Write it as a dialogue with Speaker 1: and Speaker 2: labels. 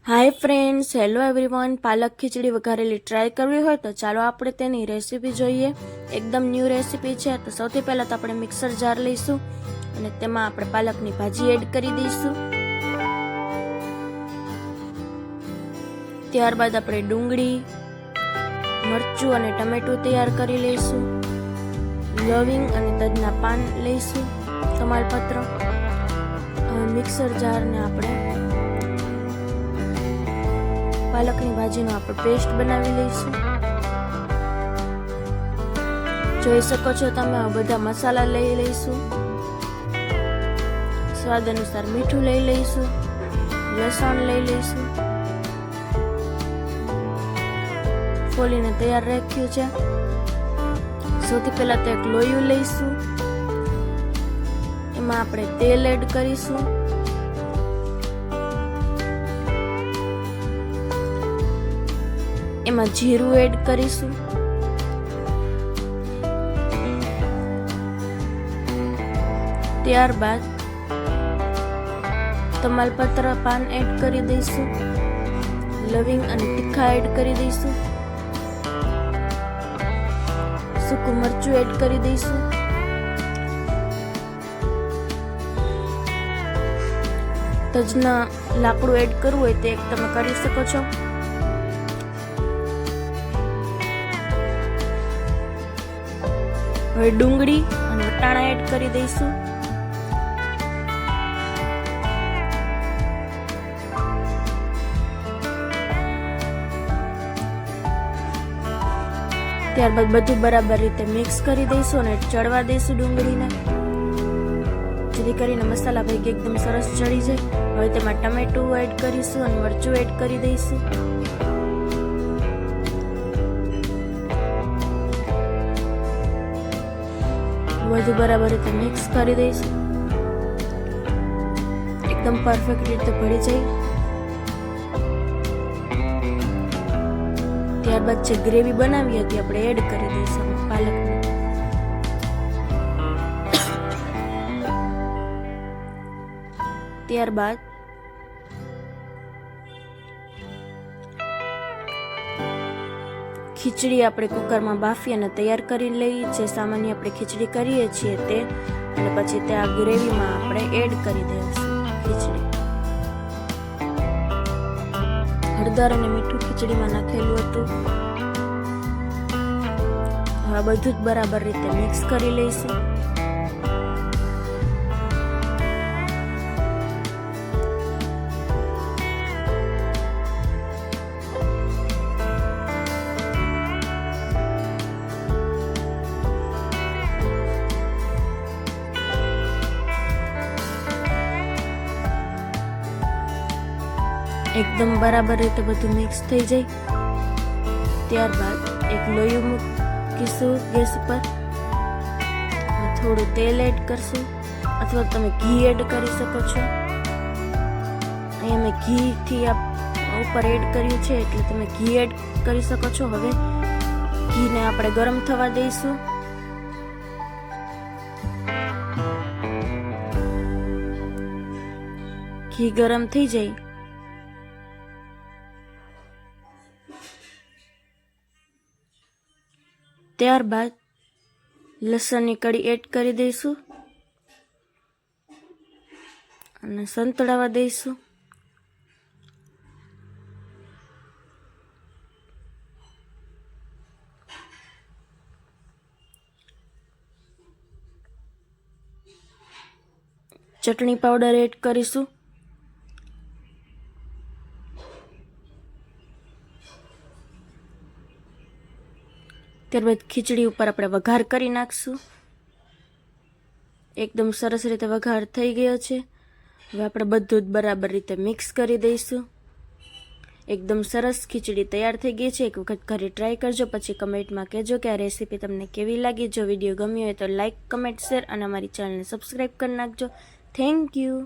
Speaker 1: Hi friends, hello everyone. પાલક ખીચડી વઘારેલી try કરવી હોય તો ચાલો આપણે તેની રેસીપી જોઈએ. એકદમ ન્યૂ રેસીપી છે. તો સૌથી પહેલાં તો આપણે મિક્સર જાર લઈશું અને તેમાં આપણે પાલકની ભાજી એડ કરી દઈશું. ત્યારબાદ આપણે ડુંગળી, મરચું અને ટમેટું તૈયાર કરી લઈશું. લવિંગ અને તજના પાન લઈશું, તમાલપત્ર. મિક્સર જારને આપણે પાલકની ભાજીનો આપણે પેસ્ટ બનાવી લઈશું. જોઈ શકો છો તમે આ બધા મસાલા લઈ લઈશું. સ્વાદ અનુસાર મીઠું લઈ લઈશું. લસણ લઈ લઈશું. ફોલીને તૈયાર રાખ્યું છે. સૌથી પહેલા તો એક લોયું લઈશું. એમાં આપણે તેલ એડ કરીશું. એમાં જીરું એડ કરીશું. ત્યારબાદ તમાલપત્ર પાન એડ કરી દઈશું. લવિંગ અને તીખા એડ કરી દઈશું. સૂકું મરચું એડ કરી દઈશું. તજના લાકડું એડ કરવું હોય તે તમે કરી શકો છો. હવે ડુંગળી અને વટાણા એડ કરી દઈશું. ત્યારબાદ બધું બરાબર રીતે મિક્સ કરી દઈશું અને ચડવા દઈશું ડુંગળીને, જેથી કરીને મસાલા ભેગી એકદમ સરસ ચડી જાય. હવે તેમાં ટમેટું એડ કરીશું અને મરચું એડ કરી દઈશું. બધું બરાબર રીતે મિક્સ કરી દઈશું. એકદમ પરફેક્ટ રીતે ભળી જાય. ત્યારબાદ જે ગ્રેવી બનાવી હતી આપણે એડ કરી દઈશું પાલકની. ત્યારબાદ ખીચડી આપણે કુકરમાં બાફી અને તૈયાર કરી લઈએ. જે સામાન્ય આપણે ખીચડી કરીએ છીએ તે, અને પછી તે આ ગ્રેવીમાં આપણે એડ કરી દઈશું ખીચડી. હળદર અને મીઠું ખીચડીમાં નાખેલું હતું. હવે બધું જ બરાબર રીતે મિક્સ કરી લઈશું. એકદમ બરાબર રીતે બધું મિક્સ થઈ જાય. ત્યારબાદ એક લોયું મૂકીશું ગેસ ઉપર. થોડું તેલ એડ કરશું, અથવા તમે ઘી એડ કરી શકો છો. અહીંયા મેં ઘીથી ઉપર એડ કર્યું છે એટલે તમે ઘી એડ કરી શકો છો. હવે ઘીને આપણે ગરમ થવા દઈશું. ઘી ગરમ થઈ જાય ત્યારબાદ લસણની કળી એડ કરી દઈશું અને સંતળાવા દઈશું. ચટણી પાવડર એડ કરીશું. ત્યારબાદ ખીચડી ઉપર આપણે વઘાર કરી નાખશું. એકદમ સરસ રીતે વઘાર થઈ ગયો છે. હવે આપણે બધું જ બરાબર રીતે મિક્સ કરી દઈશું. એકદમ સરસ ખીચડી તૈયાર થઈ ગઈ છે. એક વખત ઘરે ટ્રાય કરજો, પછી કમેન્ટમાં કહેજો કે આ રેસીપી તમને કેવી લાગી. જો વિડીયો ગમ્યો હોય તો લાઇક, કમેન્ટ, શેર અને અમારી ચેનલને સબસ્ક્રાઈબ કરી નાખજો. Thank you.